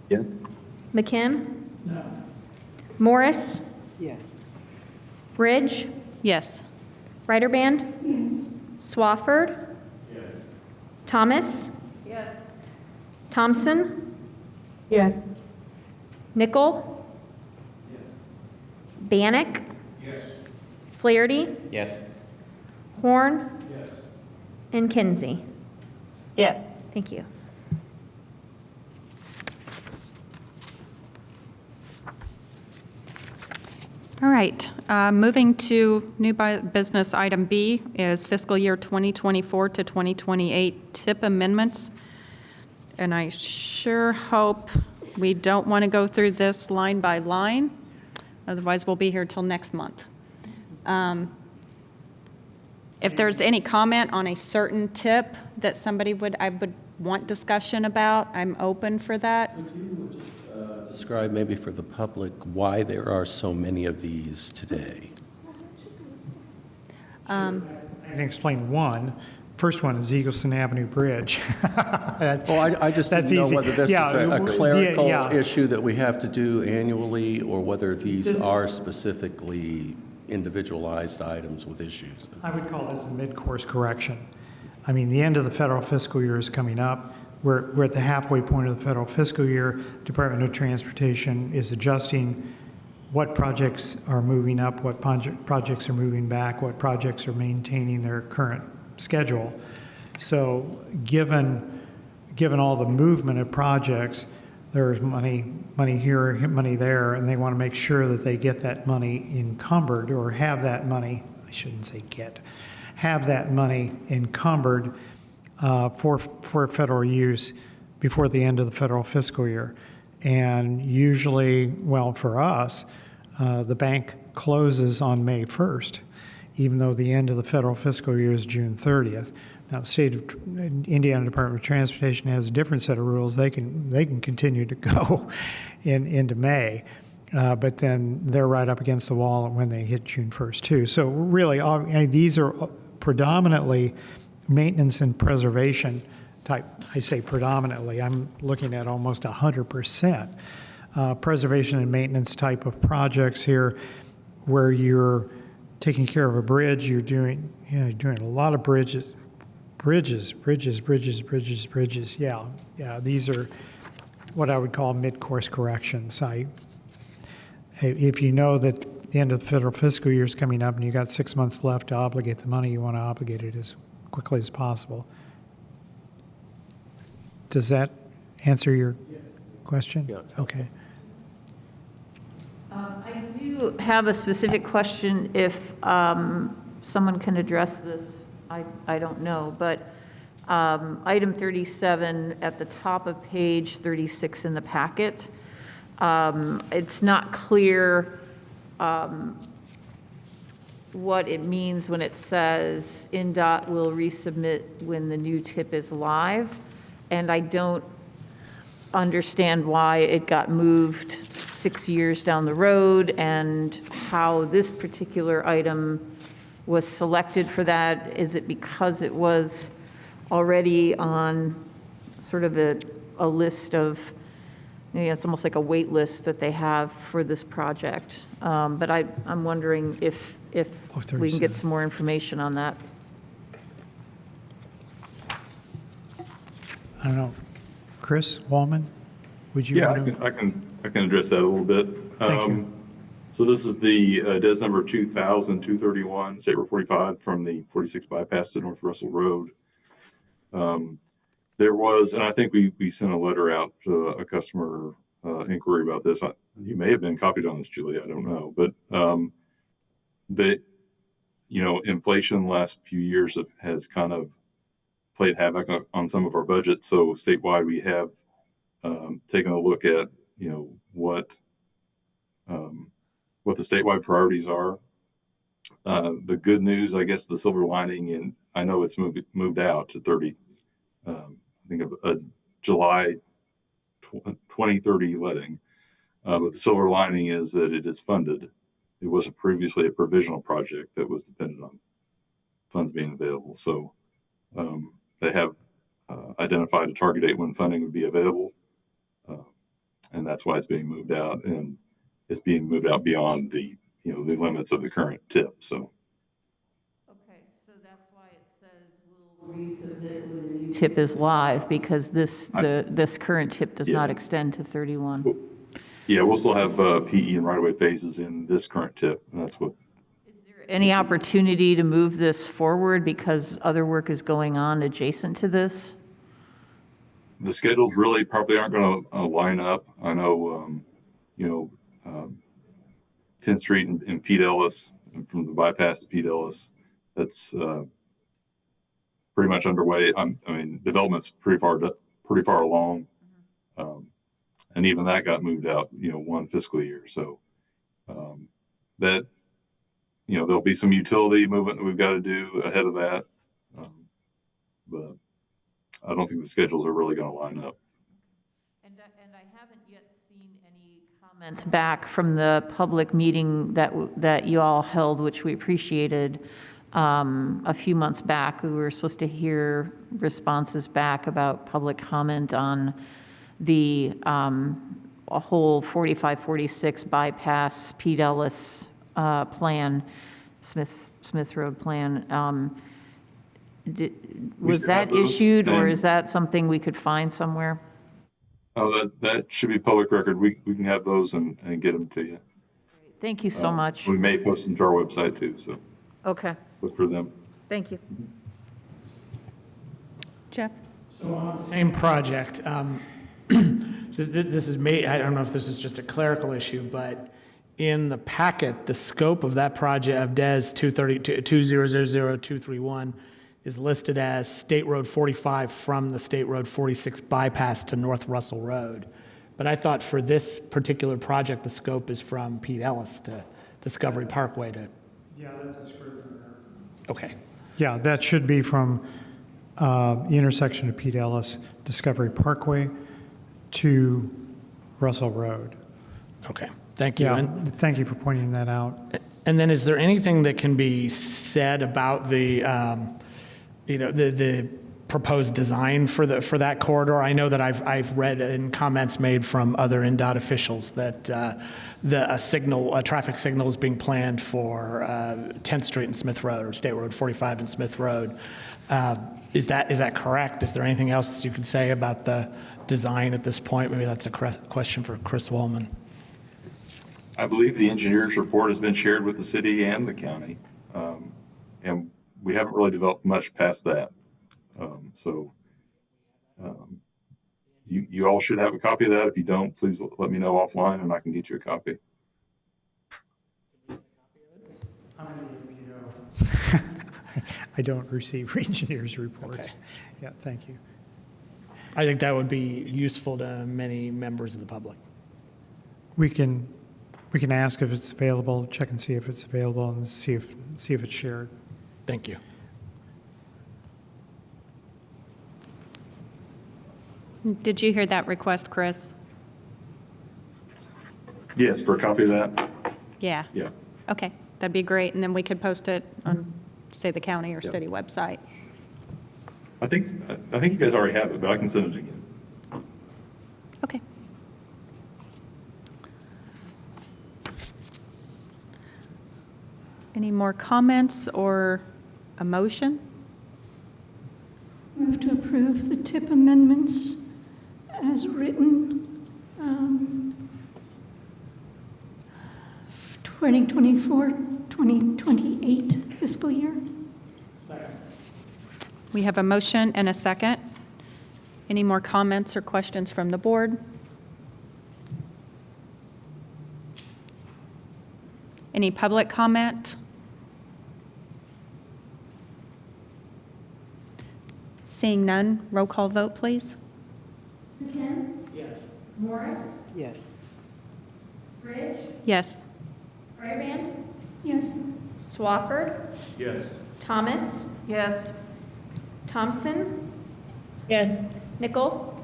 Yes. McKim? No. Morris? Yes. Ridge? Yes. Ryderband? Yes. Swafford? Yes. Thomas? Yes. Thompson? Yes. Nickel? Yes. Bannock? Yes. Flaherty? Yes. Horn? Yes. And Kinsey? Yes. Thank you. All right. Moving to new business item B is fiscal year 2024 to 2028 TIP amendments. And I sure hope we don't want to go through this line by line. Otherwise, we'll be here till next month. If there's any comment on a certain tip that I would want discussion about, I'm open for that. Could you just describe maybe for the public why there are so many of these today? I can explain one. First one is Eagleson Avenue Bridge. I just didn't know easy. whether this Yeah, is a clerical yeah. issue that we have to do annually, or whether these are specifically individualized items with issues. I would call this a mid-course correction. I mean, the end of the federal fiscal year is coming up. We're at the halfway point of the federal fiscal year. Department of Transportation is adjusting what projects are moving up, what projects are moving back, what projects are maintaining their current schedule. So given all the movement of projects, there's money here, money there, and they want to make sure that they get that money encumbered, or have that money, I shouldn't say have that money encumbered for federal use before the end of the federal fiscal year. And usually, well, for us, the bank closes on May 1st, even though the end of the federal fiscal year is June 30th. Now, the state of Indiana Department of Transportation has a different set of rules. They can continue to go into May, but then they're right up against the wall when they hit June 1st too. So really, these are predominantly maintenance and preservation type. I say predominantly, I'm looking at almost 100% preservation and maintenance type of projects here, where you're taking care of a bridge, you're doing a lot of bridges. Yeah, these are what I would call mid-course corrections. If you know that the end of the federal fiscal year is coming up and you got 6 months left to obligate the money, you want to obligate it as quickly as possible. Does that answer your question? Yeah, it's okay. I do have a specific question if someone can address this. I don't know, but item 37 at the top of page 36 in the packet, it's not clear what it means when it says INDOT will resubmit when the new tip is live, and I don't understand why it got moved 6 years down the road and how this particular item was selected for that. Is it because it was already on sort of a list of, it's almost like a wait list that they have for this project? But I'm wondering if we can get some more information on that. I don't know. Chris Wallman, would you? Yeah, want to? I can address that a little bit. Thank you. So this is the DES number 2000-231, State Road 45 from the 46 bypass to North Russell Road. There was, and I think we sent a letter out to a customer inquiry about this. You may have been copied on this, Julie, I don't know. But inflation the last few years has kind of played havoc on some of our budgets. So statewide, we have taken a look at, what the statewide priorities are. The good news, I guess, the silver lining, and I know it's moved out to 30, I think of a July 2030 letting. But the silver lining is that it is funded. It was previously a provisional project that was dependent on funds being available. So they have identified a target date when funding would be available. And that's why it's being moved out, and it's being moved out beyond the limits of the current tip. So. Okay, so that's why it says we'll resubmit when the new tip is live, because this current tip does not extend to 31. Yeah, we'll still have PE and right-of-way phases in this current tip, and that's what. Is there any opportunity to move this forward because other work is going on adjacent to this? The schedules really probably aren't going to line up. I know, 10th Street and Pete Ellis, and from the bypass to Pete Ellis, that's pretty much underway. I mean, development's pretty far along, and even that got moved out, one fiscal year. So that, there'll be some utility movement that we've got to do ahead of that, but I don't think the schedules are really going to line up. And I haven't yet seen any comments back from the public meeting that you all held, which we appreciated a few months back. We were supposed to hear responses back about public comment on the a whole 45-46 bypass Pete Ellis plan, Smith Road plan. Was that issued, or is that something we could find somewhere? Oh, that should be public record. We can have those and get them to you. Thank you so much. We may post them to our website too, so Okay, look for them. thank you. Jeff? So on the same project, this is I don't know if this is just a clerical issue, but in the packet, the scope of that project of DES 2000231 is listed as State Road 45 from the State Road 46 bypass to North Russell Road. But I thought for this particular project, the scope is from Pete Ellis to Discovery Parkway to. Yeah, that's a Scrivener. Okay. Yeah, that should be from the intersection of Pete Ellis, Discovery Parkway to Russell Road. Okay. Thank you. Yeah, thank you for pointing that out. And then is there anything that can be said about the, the proposed design for that corridor? I know that I've read in comments made from other NDOT officials that a traffic signal is being planned for 10th Street and Smith Road, or State Road 45 and Smith Road. Is that correct? Is there anything else you could say about the design at this point? Maybe that's a question for Chris Woolman. I believe the engineer's report has been shared with the city and the county, and we haven't really developed much past that. You all should have a copy of that. If you don't, please let me know offline and I can get you a copy. I don't receive engineers' reports. Okay. Yeah, thank you. I think that would be useful to many members of the public. We can ask if it's available, check and see if it's available, and see if it's shared. Thank you. Did you hear that request, Chris? Yes, for a copy of that? Yeah. Yeah. Okay, that'd be great, and then we could post it on, say, the county or Yeah. city website. I think you guys already have it, but I can send it again. Okay. Any more comments or a motion? Move to approve the TIP amendments as written, 2024-2028 fiscal year. We have a motion and a second. Any more comments or questions from the board? Any public comment? Seeing none, roll call vote, please. McKim? Yes. Morris? Yes. Ridge? Yes. Braband? Yes. Swafford? Yes. Thomas? Yes. Thompson? Yes. Nickel?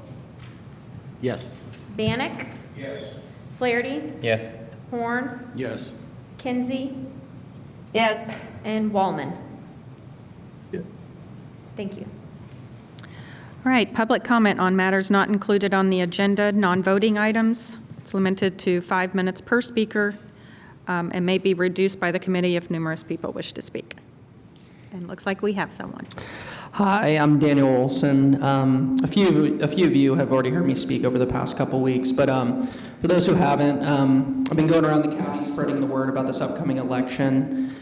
Yes. Bannock? Yes. Flaherty? Yes. Horn? Yes. Kinsey? Yes. And Wallman? Yes. Thank you. All right, public comment on matters not included on the agenda, non-voting items. It's limited to 5 minutes per speaker and may be reduced by the committee if numerous people wish to speak. And it looks like we have someone. Hi, I'm Daniel Olson. A few of you have already heard me speak over the past couple weeks, but for those who haven't, I've been going around the county spreading the word about this upcoming election.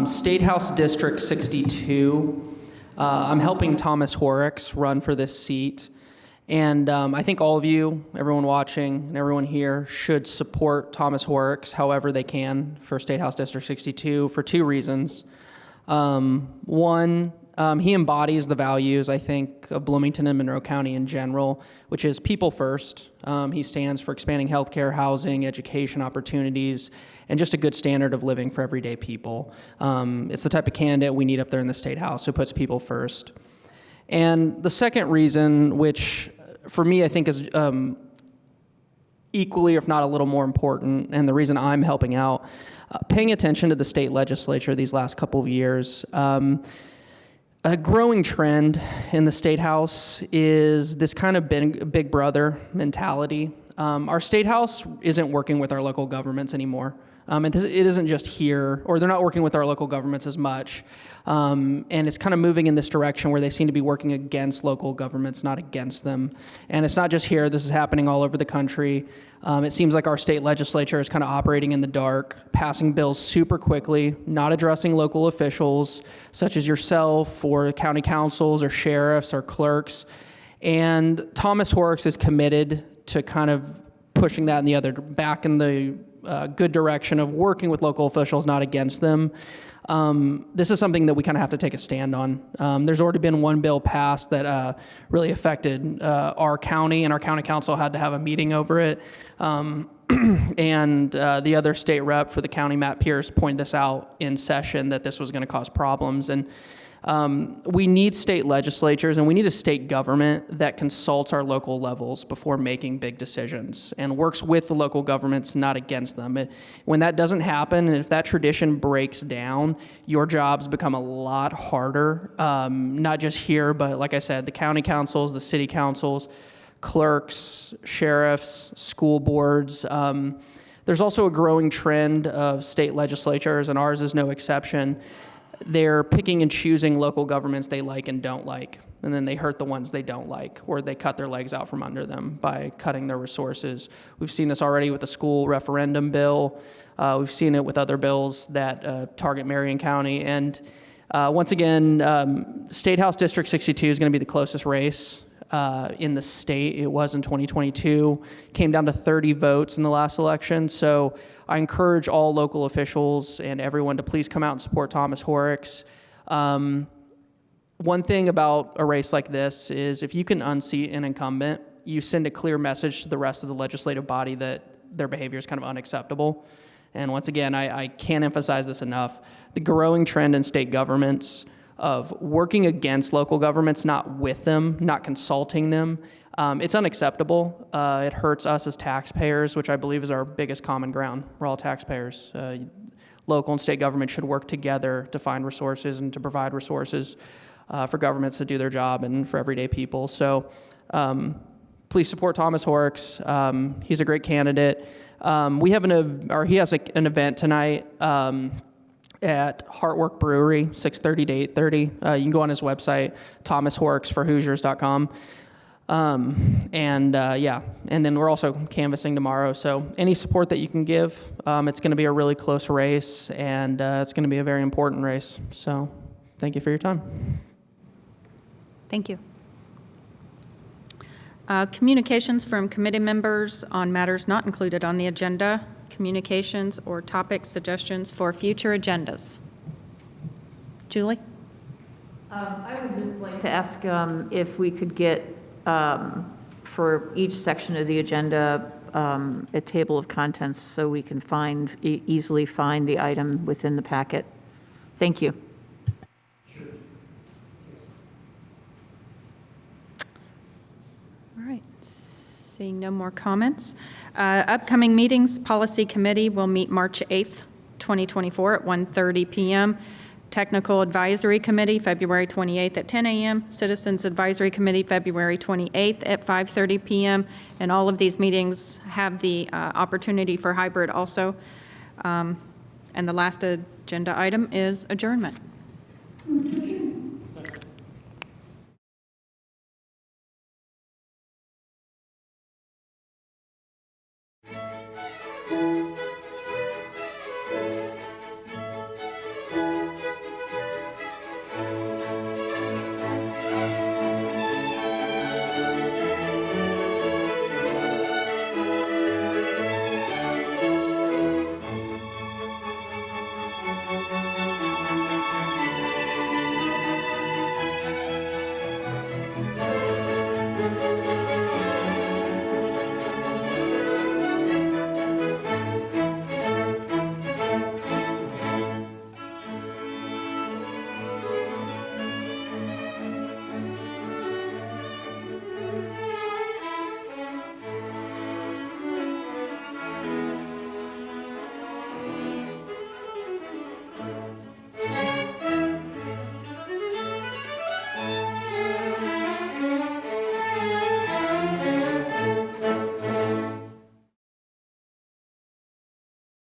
State House District 62, I'm helping Thomas Horrocks run for this seat, and I think all of you, everyone watching, and everyone here should support Thomas Horrocks however they can for State House District 62 for two reasons. One, he embodies the values, I think, of Bloomington and Monroe County in general, which is people first. He stands for expanding healthcare, housing, education opportunities, and just a good standard of living for everyday people. It's the type of candidate we need up there in the State House who puts people first. And the second reason, which for me I think is equally, if not a little more important, and the reason I'm helping out, paying attention to the state legislature these last couple of years. A growing trend in the State House is this kind of big brother mentality. Our State House isn't working with our local governments anymore. It isn't just here, or they're not working with our local governments as much. And it's kind of moving in this direction where they seem to be working against local governments, not against them. And it's not just here, this is happening all over the country. It seems like our state legislature is kind of operating in the dark, passing bills super quickly, not addressing local officials, such as yourself, or county councils, or sheriffs, or clerks. And Thomas Horrocks is committed to kind of pushing that back in the good direction of working with local officials, not against them. This is something that we kind of have to take a stand on. There's already been one bill passed that really affected our county, and our county council had to have a meeting over it. And the other state rep for the county, Matt Pierce, pointed this out in session that this was going to cause problems. And We need state legislatures and we need a state government that consults our local levels before making big decisions and works with the local governments, not against them. When that doesn't happen, and if that tradition breaks down, your jobs become a lot harder, not just here, but like I said, the county councils, the city councils, clerks, sheriffs, school boards. There's also a growing trend of state legislatures, and ours is no exception. They're picking and choosing local governments they like and don't like, and then they hurt the ones they don't like, or they cut their legs out from under them by cutting their resources. We've seen this already with the school referendum bill. We've seen it with other bills that target Marion County. And once again, State House District 62 is going to be the closest race in the state. It was in 2022. Came down to 30 votes in the last election. So I encourage all local officials and everyone to please come out and support Thomas Horrocks. One thing about a race like this is if you can unseat an incumbent, you send a clear message to the rest of the legislative body that their behavior is kind of unacceptable. And once again, I can't emphasize this enough. The growing trend in state governments of working against local governments, not with them, not consulting them, it's unacceptable. It hurts us as taxpayers, which I believe is our biggest common ground. We're all taxpayers. Local and state government should work together to find resources and to provide resources for governments to do their job and for everyday people. So please support Thomas Horrocks. He's a great candidate. He has an event tonight at Heartwork Brewery, 6:30 to 8:30. You can go on his website, thomashorrocksforhoosiers.com. And then we're also canvassing tomorrow. So any support that you can give, it's going to be a really close race, and it's going to be a very important race. So thank you for your time. Thank you. Communications from committee members on matters not included on the agenda, communications or topic suggestions for future agendas. Julie? I would just like to ask if we could get, for each section of the agenda, a table of contents so we can easily find the item within the packet. Thank you. All right, seeing no more comments. Upcoming meetings, Policy Committee will meet March 8th, 2024 at 1:30 p.m. Technical Advisory Committee, February 28th at 10 a.m. Citizens Advisory Committee, February 28th at 5:30 p.m. And all of these meetings have the opportunity for hybrid also. And the last agenda item is adjournment.